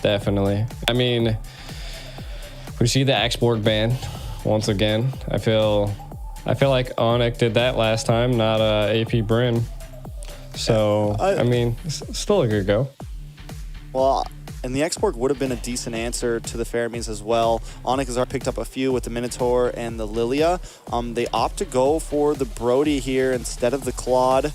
definitely. I mean, we see the export ban once again. I feel like Onic did that last time, not AP Bren. So I mean, still a good go. Well, and the export would have been a decent answer to the Fermies as well. Onic has already picked up a few with the Minotaur and the Lilia. They opt to go for the Brody here instead of the Claude,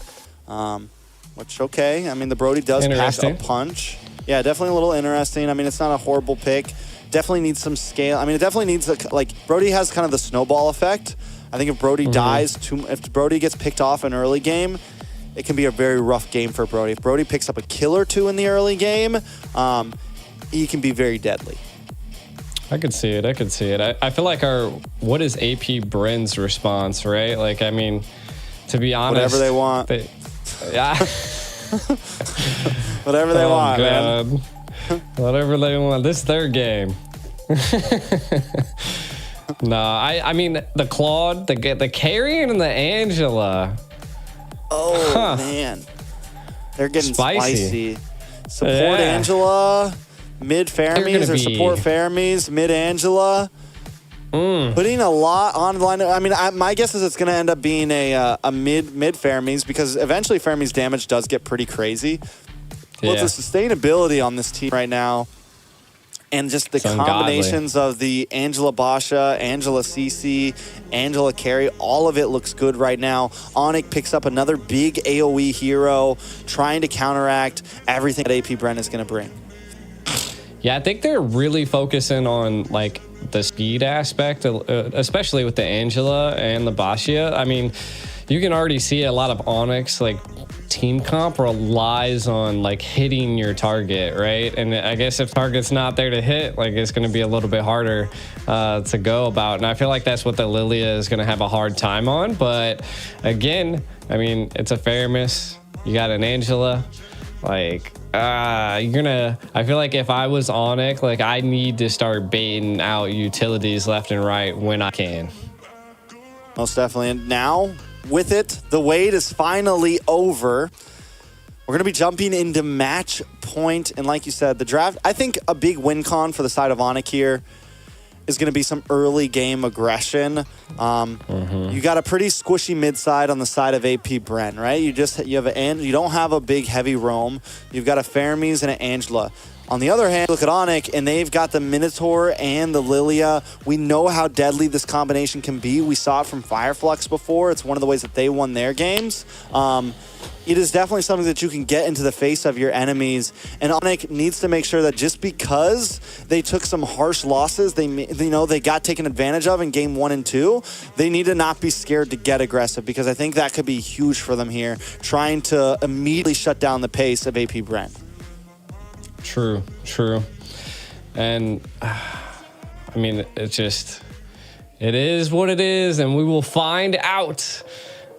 which, okay. I mean, the Brody does pack a punch. Yeah, definitely a little interesting. I mean, it's not a horrible pick. Definitely needs some scale. I mean, it definitely needs, like, Brody has kind of the snowball effect. I think if Brody dies, if Brody gets picked off in early game, it can be a very rough game for Brody. If Brody picks up a kill or two in the early game, he can be very deadly. I could see it. I feel like what is AP Bren's response, right? Like, I mean, to be honest, whatever they want. Yeah. Whatever they want, God. man. Whatever they want. This is their game. No, I mean, the Claude, the Carrion and the Angela. Oh, man. They're getting spicy. Support Angela, mid Fermies, or support Fermies, mid Angela. Putting a lot on the line. I mean, my guess is it's going to end up being a mid Fermies, because eventually Fermies damage does get pretty crazy. Well, the sustainability on this team right now, and just the combinations of the Angela Basha, Angela CC, Angela Carry, all of it looks good right now. Onic picks up another big AoE hero, trying to counteract everything that AP Bren is going to bring. Yeah, I think they're really focusing on, like, the speed aspect, especially with the Angela and the Basha. I mean, you can already see a lot of Onyx, like, team comp relies on, like, hitting your target, right? And I guess if target's not there to hit, like, it's going to be a little bit harder to go about. And I feel like that's what the Lilia is going to have a hard time on. But again, I mean, it's a fair miss. You got an Angela, like, I feel like if I was Onic, like, I need to start baiting out utilities left and right when I can. Most definitely. And now, with it, the wait is finally over. We're going to be jumping into match point. And like you said, the draft, I think a big win con for the side of Onic here is going to be some early game aggression. You got a pretty squishy mid side on the side of AP Bren, right? You don't have a big heavy roam. You've got a Fermies and an Angela. On the other hand, look at Onic, and they've got the Minotaur and the Lilia. We know how deadly this combination can be. We saw it from Fireflux before. It's one of the ways that they won their games. It is definitely something that you can get into the face of your enemies. And Onic needs to make sure that just because they took some harsh losses, they got taken advantage of in game 1 and 2, they need to not be scared to get aggressive, because I think that could be huge for them here, trying to immediately shut down the pace of AP Bren. True. And I mean, it is what it is, and we will find out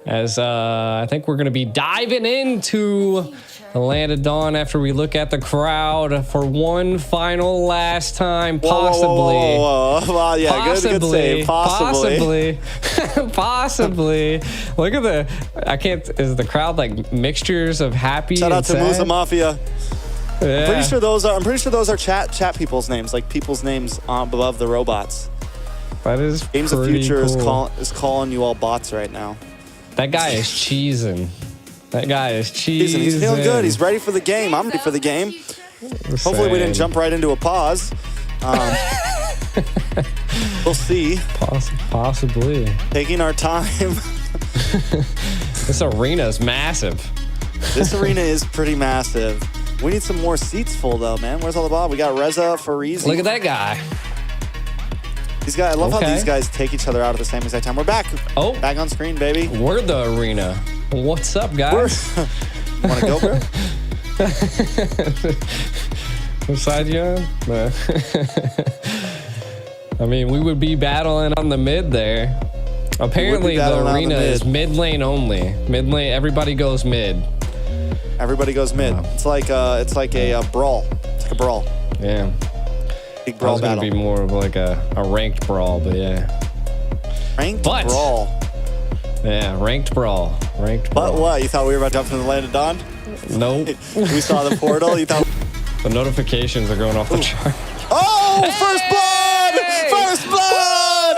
as I think we're going to be diving into the Land of Dawn after we look at the crowd for one final last time, possibly. Whoa. Well, yeah, possibly, good save. Possibly. Look at is the crowd like mixtures of happy Shout out to sad? Musa Mafia. Yeah. I'm pretty sure those are chat people's names, like people's names above the robots. That is Games of Future is calling you all bots right now. That guy is cheesing. He's feeling good. He's ready for the game. I'm ready for the game. Hopefully we didn't jump right into a pause. We'll see. Possibly. Taking our time. This arena is massive. This arena is pretty massive. We need some more seats full, though, man. Where's all the Bob? We got Reza, Farizi. Look at that guy. I love how these guys take each other out at the same exact time. We're back. Oh. Back on screen, baby. We're the arena. What's up, guys? Want to go, bro? What side you on? No. I mean, we would be battling on the mid there. Apparently, the arena is mid lane only. Mid lane, everybody goes mid. Everybody goes mid. Wow. It's like a brawl. It's like a brawl. Yeah. Big brawl battle. It's gonna be more of like a ranked brawl, but yeah. Ranked brawl. Yeah, ranked brawl. But what? You thought we were about to jump into the Land of Dawn? Nope. We saw the portal. You thought The notifications are going off the chart. Oh, first blood! First blood!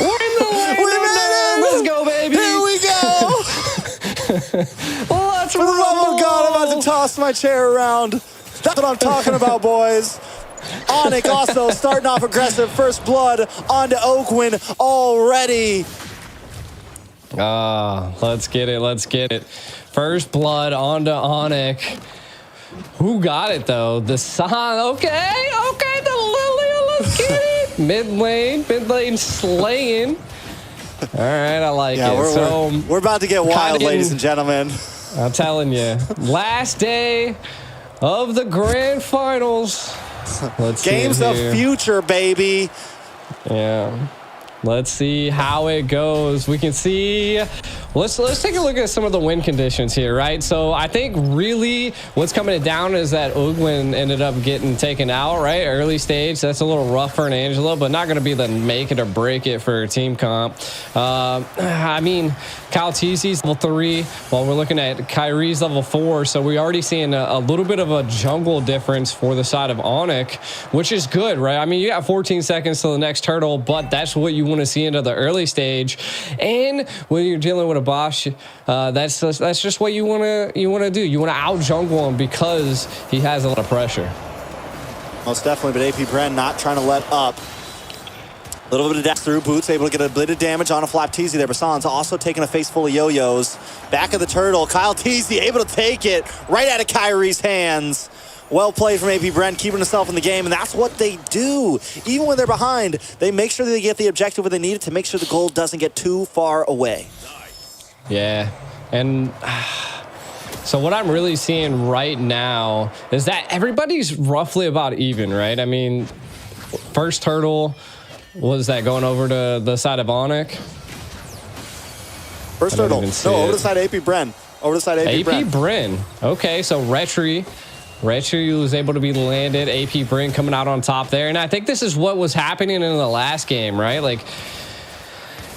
We're in the lane. We made it! Let's go, baby. Here we go! Let's For the love of God, I'm about to toss my chair around. That's what I'm talking about, boys. Onic also starting off aggressive. First blood onto Oakwin already. Let's get it. Let's get it. First blood onto Onic. Who got it, though? The San. Okay, the Lilia. Let's get it. Mid lane slaying. All right, I like it. We're about to get wild, ladies and gentlemen. I'm telling you. Last day of the grand finals. Let's Games of future, baby. Yeah. Let's see how it goes. We can see. Let's take a look at some of the win conditions here, right? So I think really what's coming down is that Ugwin ended up getting taken out, right? Early stage. That's a little rough for an Angela, but not going to be the make it or break it for team comp. I mean, Kyle Teezy's level 3, while we're looking at Kyrie's level 4. So we're already seeing a little bit of a jungle difference for the side of Onic, which is good, right? I mean, you got 14 seconds to the next turtle, but that's what you want to see into the early stage. And when you're dealing with a Bosch, that's just what you want to do. You want to out jungle him because he has a lot of pressure. Most definitely, but AP Bren not trying to let up. A little bit of dash through. Boots able to get a bit of damage on a flap Teezy there. Basan's also taking a face full of yo-yos. Back of the turtle. Kyle Teezy able to take it right out of Kyrie's hands. Well played from AP Bren, keeping himself in the game, and that's what they do. Even when they're behind, they make sure that they get the objective where they need it to make sure the goal doesn't get too far away. Yeah, and so what I'm really seeing right now is that everybody's roughly about even, right? I mean, first turtle, was that going over to the side of Onic? First turtle, no, over the side of AP Bren. Over the side of AP Bren. Bren. Okay, so Retry was able to be landed. AP Bren coming out on top there. And I think this is what was happening in the last game, right? Like,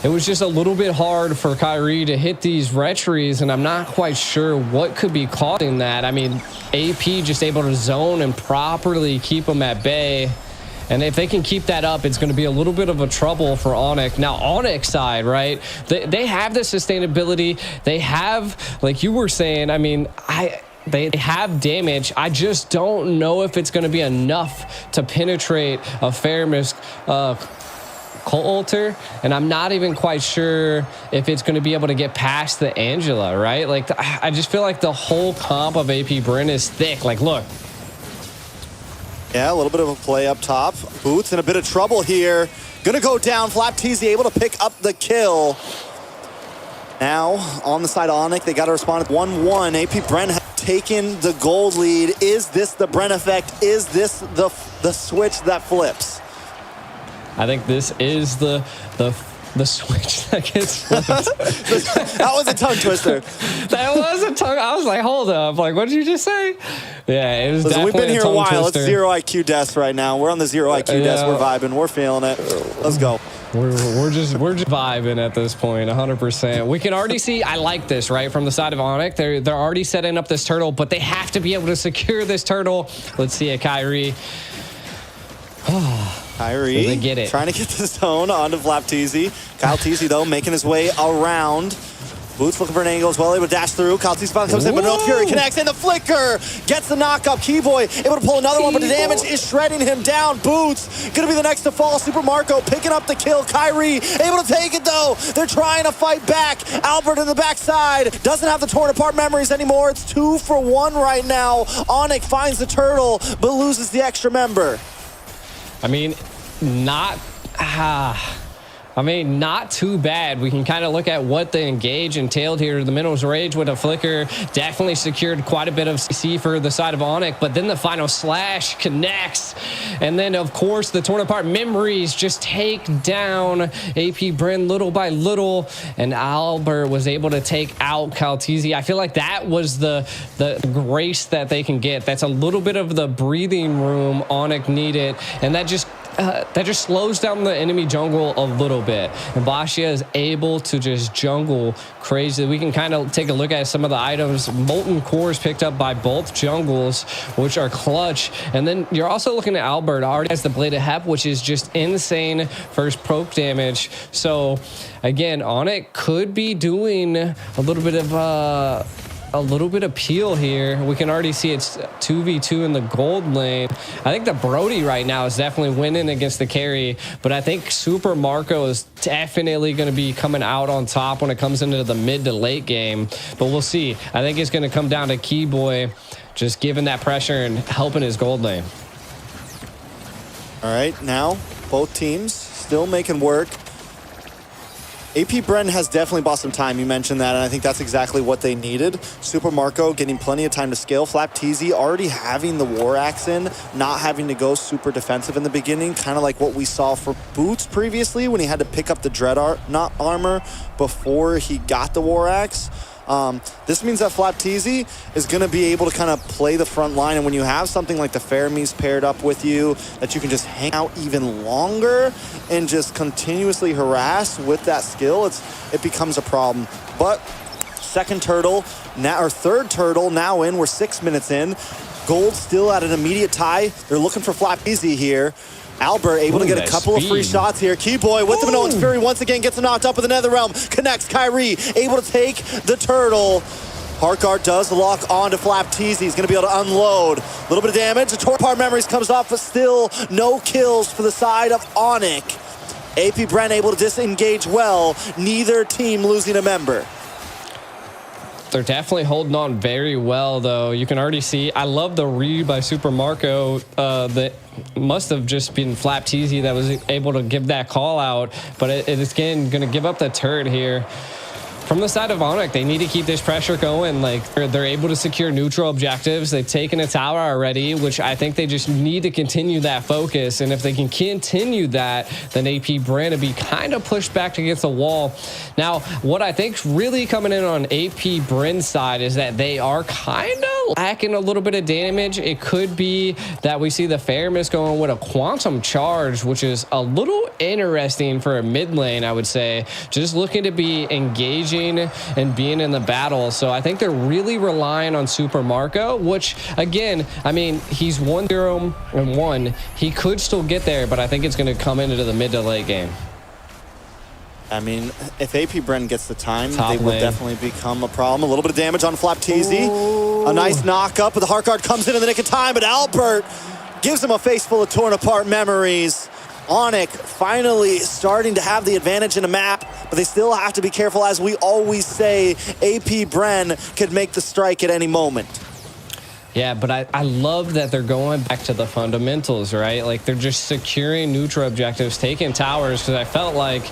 it was just a little bit hard for Kyrie to hit these retries, and I'm not quite sure what could be causing that. I mean, AP just able to zone and properly keep them at bay. And if they can keep that up, it's going to be a little bit of a trouble for Onic. Now, Onic's side, right? They have the sustainability. They have, like you were saying, I mean, they have damage. I just don't know if it's going to be enough to penetrate a Fairness Coulter, and I'm not even quite sure if it's going to be able to get past the Angela, right? Like, I just feel like the whole comp of AP Bren is thick. Like, look. Yeah, a little bit of a play up top. Boots in a bit of trouble here. Gonna go down. Flap Teezy able to pick up the kill. Now, on the side of Onic, they got to respond at 1-1. AP Bren has taken the gold lead. Is this the Bren effect? Is this the switch that flips? I think this is the switch that gets flipped. That was a tongue twister. That was a tongue. I was like, hold up. Like, what did you just say? Yeah, it was definitely we've been here a while. Twister. It's 0 IQ desk right now. We're on the 0 IQ desk. We're vibing. We're feeling it. Let's go. We're just vibing at this point, 100%. We can already see. I like this, right, from the side of Onic. They're already setting up this turtle, but they have to be able to secure this turtle. Let's see it, Kyrie. Kyrie they get it. Trying to get the zone onto Flap Teezy. Kyle Teezy, though, making his way around. Boots looking for an angle as well, able to dash through. Kyle Teezy finally comes in, but no Fury connects, and the flicker gets the knock-up. Keyboy able to pull another one, but the damage is shredding him down. Boots gonna be the next to fall. Super Marco picking up the kill. Kyrie able to take it, though. They're trying to fight back. Albert in the backside doesn't have the torn apart memories anymore. It's 2 for 1 right now. Onic finds the turtle, but loses the extra member. I mean, not too bad. We can kind of look at what the engage entailed here. The Minerals Rage with a flicker definitely secured quite a bit of CC for the side of Onic, but then the final slash connects. And then, of course, the torn apart memories just take down AP Bren little by little, and Albert was able to take out Kaltizi. I feel like that was the grace that they can get. That's a little bit of the breathing room Onic needed, and that just that just slows down the enemy jungle a little bit. And Bashia is able to just jungle crazy. We can kind of take a look at some of the items. Molten cores picked up by both jungles, which are clutch. And then you're also looking at Albert already has the Blade of Hep, which is just insane first poke damage. So again, Onic could be doing a little bit of peel here. We can already see it's 2v2 in the gold lane. I think the Brody right now is definitely winning against the carry, but I think Super Marco is definitely going to be coming out on top when it comes into the mid to late game, but we'll see. I think it's going to come down to Keyboy just giving that pressure and helping his gold lane. All right, now both teams still making work. AP Bren has definitely bought some time. You mentioned that, and I think that's exactly what they needed. Super Marco getting plenty of time to scale. Flapteezy already having the War Axe in, not having to go super defensive in the beginning, kind of like what we saw for Boots previously when he had to pick up the Dread armor before he got the War Axe. This means that Flapteezy is going to be able to kind of play the front line, and when you have something like the Fermis paired up with you, that you can just hang out even longer and just continuously harass with that skill, it becomes a problem. But second turtle, now or third turtle now in, we're 6 minutes in. Gold still at an immediate tie. They're looking for Flapteezy here. Albert able to get a couple of free shots here. Keyboy with the Minoan's Fury once again gets him knocked up with the Nether Realm. Connects Kyrie, able to take the turtle. Heartguard does lock on to Flapteezy. He's going to be able to unload. A little bit of damage. The Torpar Memories comes off, but still no kills for the side of Onic. AP Bren able to disengage well. Neither team losing a member. They're definitely holding on very well, though. You can already see. I love the read by Super Marco. That must have just been Flapteezy that was able to give that call out, but it is again going to give up the turret here. From the side of Onic, they need to keep this pressure going. Like they're able to secure neutral objectives. They've taken a tower already, which I think they just need to continue that focus. And if they can continue that, then AP Bren will be kind of pushed back against the wall. Now, what I think's really coming in on AP Bren's side is that they are kind of lacking a little bit of damage. It could be that we see the Fermis going with a quantum charge, which is a little interesting for a mid lane, I would say. Just looking to be engaging and being in the battle. So I think they're really relying on Super Marco, which again, I mean, he's 1-0-1. He could still get there, but I think it's going to come into the mid to late game. I mean, if AP Bren gets the time, they will definitely become a problem. A little bit of damage on Flapteezy. A nice knock up, but the Heartguard comes in the nick of time, but Albert gives him a face full of torn apart memories. Onic finally starting to have the advantage in a map, but they still have to be careful. As we always say, AP Bren could make the strike at any moment. Yeah, but I love that they're going back to the fundamentals, right? Like they're just securing neutral objectives, taking towers, because I felt like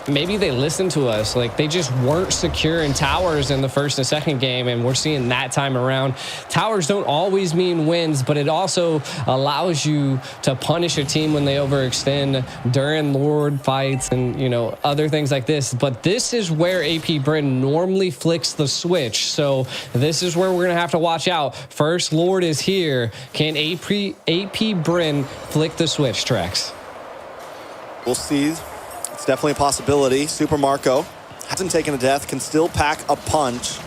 maybe they listened to us. Like they just weren't secure in towers in the first and second game, and we're seeing that time around. Towers don't always mean wins, but it also allows you to punish a team when they overextend during Lord fights and, you know, other things like this. But this is where AP Bren normally flicks the switch. So this is where we're going to have to watch out. First Lord is here. Can AP Bren flick the switch, Trex? We'll see. It's definitely a possibility. Super Marco hasn't taken a death, can still pack a punch.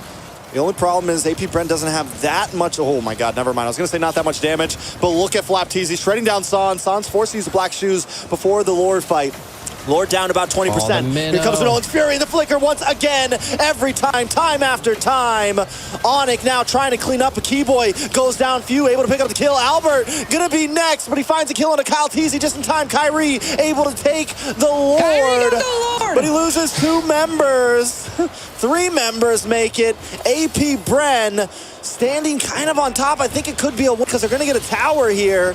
The only problem is AP Bren doesn't have that much. Oh my God, never mind. I was going to say not that much damage, but look at Flapteezy shredding down San. San's forced to use the black shoes before the Lord fight. Lord down about 20%. Here comes Minoan's Fury, the flicker once again, every time, time after time. Onic now trying to clean up. A Keyboy goes down, few able to pick up the kill. Albert gonna be next, but he finds a kill on a Kyle Teasy just in time. Kyrie able to take the Lord, but he loses 2 members. 3 members make it. AP Bren standing kind of on top. I think it could be a win because they're gonna get a tower here.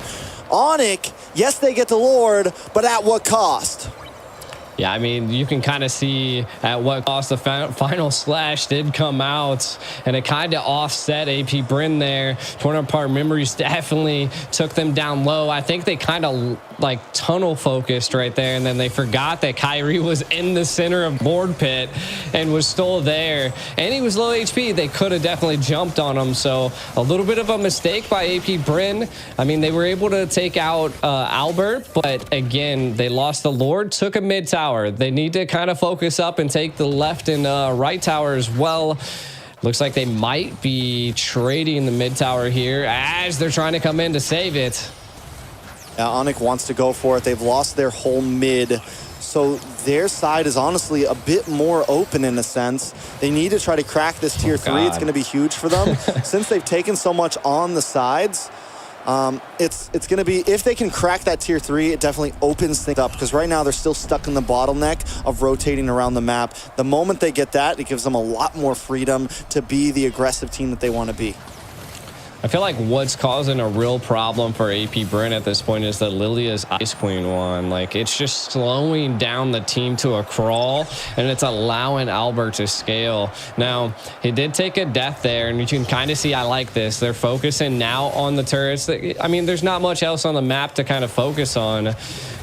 Onic, yes, they get the Lord, but at what cost? Yeah, I mean, you can kind of see at what cost the final slash did come out, and it kind of offset AP Bren there. Torn apart memories definitely took them down low. I think they kind of like tunnel focused right there, and then they forgot that Kyrie was in the center of board pit and was still there, and he was low HP. They could have definitely jumped on him. So a little bit of a mistake by AP Bren. I mean, they were able to take out Albert, but again, they lost the Lord, took a mid tower. They need to kind of focus up and take the left and right tower as well. Looks like they might be trading the mid tower here as they're trying to come in to save it. Yeah, Onic wants to go for it. They've lost their whole mid, so their side is honestly a bit more open in a sense. They need to try to crack this tier 3. It's going to be huge for them. Since they've taken so much on the sides, it's going to be, if they can crack that tier 3, it definitely opens things up, because right now they're still stuck in the bottleneck of rotating around the map. The moment they get that, it gives them a lot more freedom to be the aggressive team that they want to be. I feel like what's causing a real problem for AP Bren at this point is that Lilia's Ice Queen one. Like, it's just slowing down the team to a crawl, and it's allowing Albert to scale. Now, he did take a death there, and you can kind of see I like this. They're focusing now on the turrets. I mean, there's not much else on the map to kind of focus on,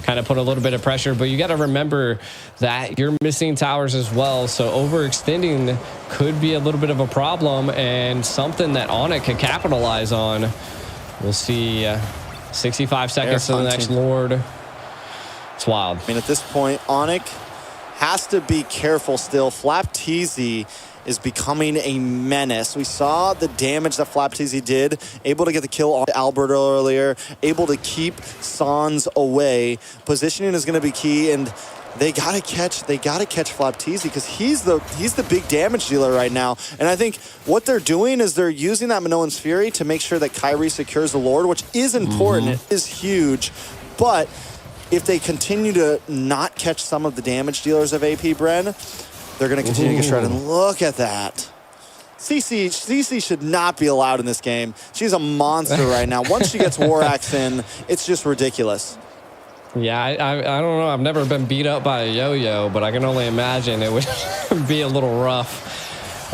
kind of put a little bit of pressure, but you got to remember that you're missing towers as well. So overextending could be a little bit of a problem, and something that Onic can capitalize on. We'll see 65 seconds to the next Lord. It's wild. I mean, at this point, Onic has to be careful still. Flapteasy is becoming a menace. We saw the damage that Flapteasy did, able to get the kill on Albert earlier, able to keep Sans away. Positioning is going to be key, and they gotta catch Flapteasy, because he's the big damage dealer right now. And I think what they're doing is they're using that Minoan's Fury to make sure that Kyrie secures the Lord, which is important. It is huge. But if they continue to not catch some of the damage dealers of AP Bren, they're going to continue to get shredded. And look at that. CC should not be allowed in this game. She's a monster right now. Once she gets War Axe in, it's just ridiculous. Yeah, I don't know. I've never been beat up by a yo-yo, but I can only imagine it would be a little rough.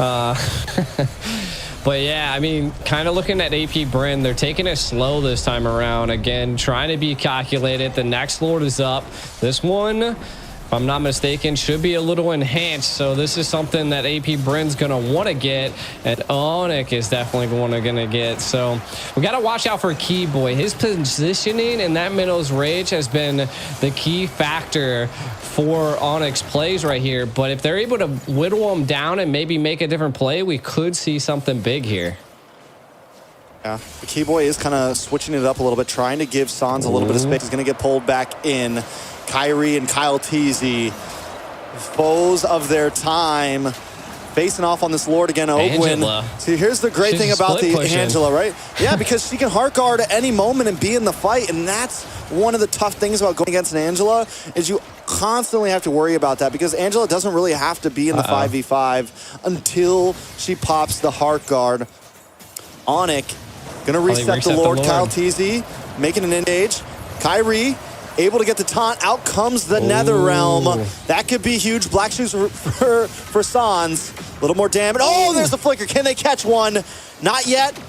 But yeah, I mean, kind of looking at AP Bren, they're taking it slow this time around. Again, trying to be calculated. The next Lord is up. This one, if I'm not mistaken, should be a little enhanced. So this is something that AP Bren's going to want to get, and Onic is definitely going to get. So we got to watch out for Key Boy. His positioning in that Minnow's Rage has been the key factor for Onic's plays right here. But if they're able to whittle him down and maybe make a different play, we could see something big here. Yeah, the Key Boy is kind of switching it up a little bit, trying to give Sans a little bit of space. He's going to get pulled back in. Kyrie and Kyle Teasy, foes of their time, facing off on this Lord again. Ogwin. See, here's the great thing about the Angela, right? Yeah, because she can heart guard at any moment and be in the fight, and that's one of the tough things about going against an Angela, is you constantly have to worry about that, because Angela doesn't really have to be in the 5v5 until she pops the heart guard. Onic gonna reset the Lord. Kyle Teasy making an engage. Kyrie able to get the taunt. Out comes the Nether Realm. That could be huge. Black shoes for Sans. A little more damage. Oh, there's the flicker. Can they catch one? Not yet.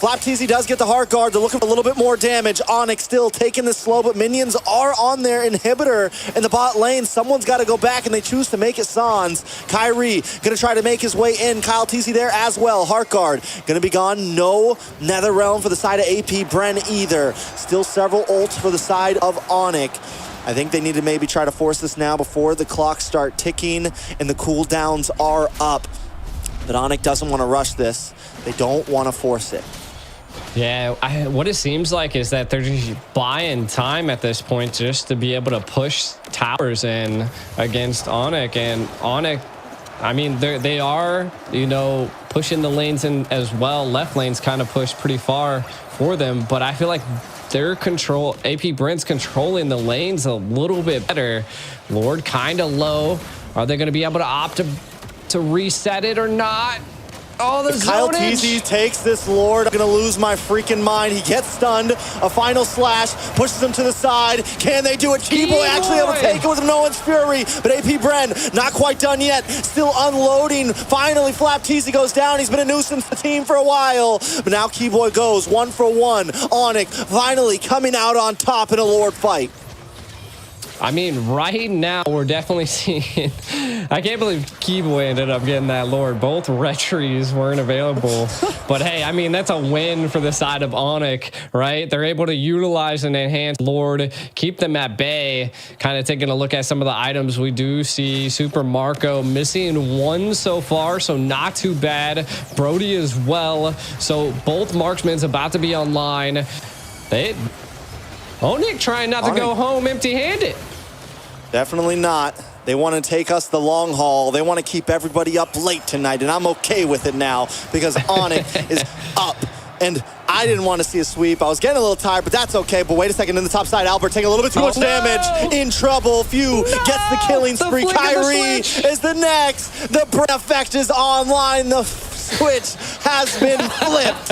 Flapteasy does get the heart guard. They're looking for a little bit more damage. Onic still taking this slow, but minions are on their inhibitor in the bot lane. Someone's got to go back, and they choose to make it Sans. Kyrie going to try to make his way in. Kyle Teasy there as well. Heart guard going to be gone. No Nether Realm for the side of AP Bren either. Still several ults for the side of Onic. I think they need to maybe try to force this now before the clocks start ticking and the cooldowns are up. But Onic doesn't want to rush this. They don't want to force it. Yeah, what it seems like is that they're just buying time at this point just to be able to push towers in against Onic. And Onic, I mean, they are, you know, pushing the lanes in as well. Left lane's kind of pushed pretty far for them, but I feel like their control, AP Bren's controlling the lanes a little bit better. Lord kind of low. Are they going to be able to opt to reset it or not? Oh, the Kyle zonage. TZ takes this Lord. I'm going to lose my freaking mind. He gets stunned. A final slash. Pushes him to the side. Can they do it? Keyboy actually able to take it with no one's fury. But AP Bren, not quite done yet. Still unloading. Finally, Flap TZ goes down. He's been a nuisance to the team for a while. But now Keyboy goes 1 for 1. Onic finally coming out on top in a Lord fight. I mean, right now, we're definitely seeing... I can't believe Keyboy ended up getting that Lord. Both retries weren't available. But hey, I mean, that's a win for the side of Onic, right? They're able to utilize an enhanced Lord, keep them at bay. Kind of taking a look at some of the items we do see. Super Marco missing 1 so far, so not too bad. Brody as well. So both marksmen's about to be online. Onic trying not to go home empty-handed. Definitely not. They want to take us the long haul. They want to keep everybody up late tonight, and I'm okay with it now because Onic is up. And I didn't want to see a sweep. I was getting a little tired, but that's okay. But wait a second, in the top side, Albert taking a little bit too much damage. In trouble. Few gets the killing spree. Kyrie is the next. The Bren effect is online. The switch has been flipped.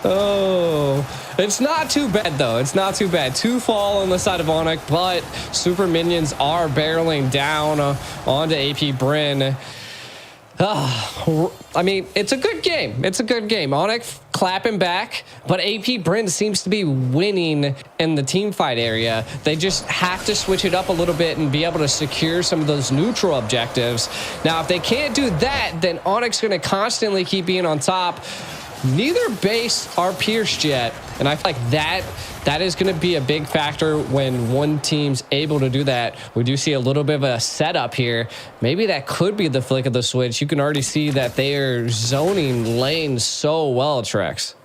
Oh, it's not too bad, though. It's not too bad. 2 fall on the side of Onic, but super minions are barreling down onto AP Bren. I mean, it's a good game. It's a good game. Onic clapping back, but AP Bren seems to be winning in the team fight area. They just have to switch it up a little bit and be able to secure some of those neutral objectives. Now, if they can't do that, then Onic's going to constantly keep being on top. Neither base are pierced yet, and I feel like that is going to be a big factor when one team's able to do that. We do see a little bit of a setup here. Maybe that could be the flick of the switch. You can already see that they are zoning lanes so well, Trex.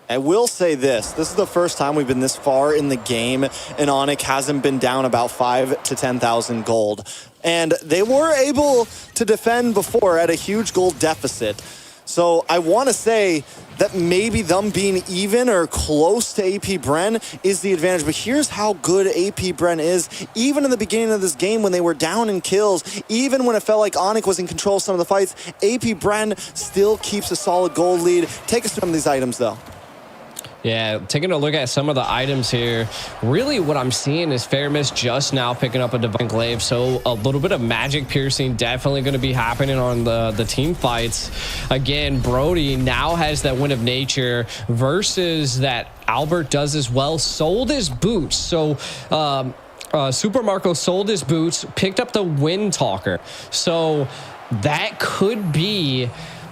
I will say this is the first time we've been this far in the game, and Onic hasn't been down about 5,000 to 10,000 gold. And they were able to defend before at a huge gold deficit. So I want to say that maybe them being even or close to AP Bren is the advantage. But here's how good AP Bren is. Even in the beginning of this game when they were down in kills, even when it felt like Onic was in control of some of the fights, AP Bren still keeps a solid gold lead. Take us through some of these items, though. Yeah, taking a look at some of the items here, really what I'm seeing is Fairmiss just now picking up a Divine Glaive, so a little bit of magic piercing definitely going to be happening on the team fights. Again, Brody now has that Wind of Nature versus that Albert does as well. Sold his boots, so Super Marco sold his boots, picked up the Wind Talker, so that could be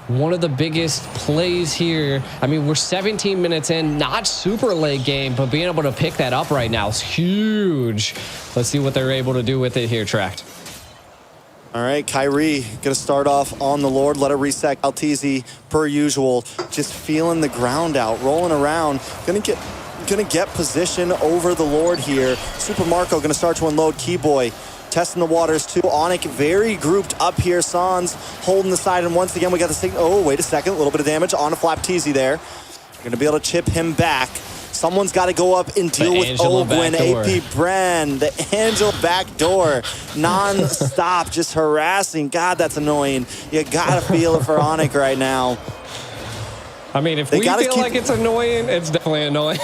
one of the biggest plays here. I mean, we're 17 minutes in, not super late game, but being able to pick that up right now is huge. Let's see what they're able to do with it here, Tract. All right, Kyrie gonna start off on the Lord. Let it reset. LTZ per usual, just feeling the ground out, rolling around. Gonna get position over the Lord here. Super Marco gonna start to unload Keyboy. Testing the waters too. Onic very grouped up here. Sans holding the side, and once again we got the signal. Oh, wait a second, a little bit of damage on a Flap TZ there. We're gonna be able to chip him back. Someone's got to go up and deal with Ogwin. AP Bren, the Angel backdoor, non-stop, just harassing. God, that's annoying. You gotta feel it for Onic right now. I mean, if we feel like it's annoying, it's definitely annoying.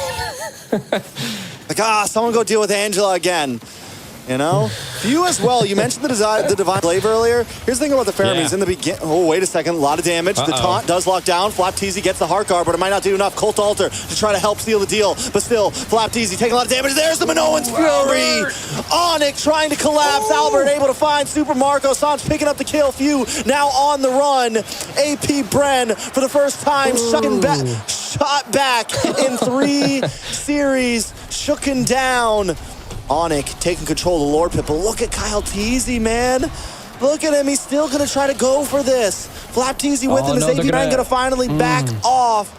Like, someone go deal with Angela again. You know? You as well. You mentioned the Divine Glaive earlier. Here's the thing about the Fermis. In the beginning... Oh, wait a second. A lot of damage. The taunt does lock down. Flap TZ gets the Heart Guard, but it might not do enough. Cult Altar to try to help seal the deal. But still, Flap TZ taking a lot of damage. There's the Minoan's Fury. Onic trying to collapse. Albert able to find Super Marco. Sans picking up the kill. Few now on the run. AP Bren for the first time shot back in 3 series. Shooken down. Onic taking control of the Lord Pit, but look at Kyle TZ, man. Look at him. He's still going to try to go for this. Flap TZ with him. Is AP Bren going to finally back off?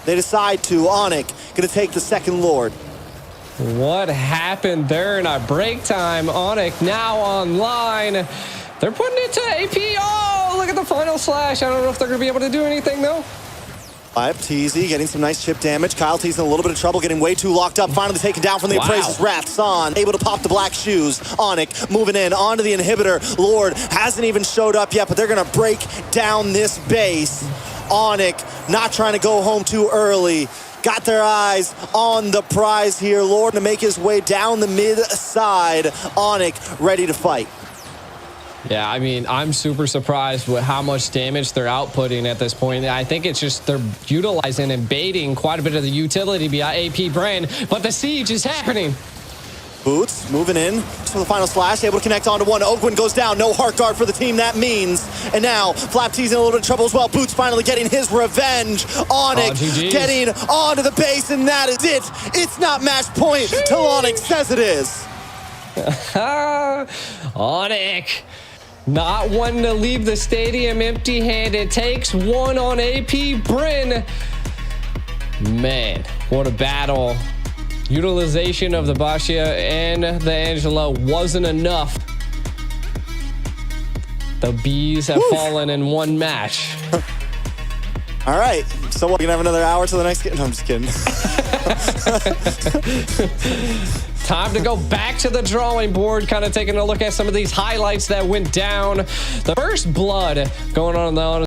They decide to. Onic going to take the second Lord. What happened there in our break time? Onic now online. They're putting it to AP. Oh, look at the final slash. I don't know if they're going to be able to do anything, though. Teasy getting some nice chip damage. Kyle T's in a little bit of trouble, getting way too locked up. Finally taken down from the Appraiser's Wrath. San able to pop the black shoes. Onic moving in onto the inhibitor. Lord hasn't even showed up yet, but they're going to break down this base. Onic not trying to go home too early. Got their eyes on the prize here. Lord to make his way down the mid side. Onic ready to fight. Yeah, I mean, I'm super surprised with how much damage they're outputting at this point. I think it's just they're utilizing and baiting quite a bit of the utility via AP Bren, but the siege is happening. Boots moving in for the final slash, able to connect onto one. Oakwind goes down, no heart guard for the team, that means. And now Flap T's in a little bit of trouble as well. Boots finally getting his revenge. Onic getting onto the base, and that is it. It's not match point till Onic says it is. Onic. Not one to leave the stadium empty-handed. Takes one on AP Bren. Man, what a battle. Utilization of the Bashia and the Angela wasn't enough. The bees have fallen in one match. All right, so we're gonna have another hour till the next game. No, I'm just kidding. Time to go back to the drawing board, kind of taking a look at some of these highlights that went down. The first blood going on in the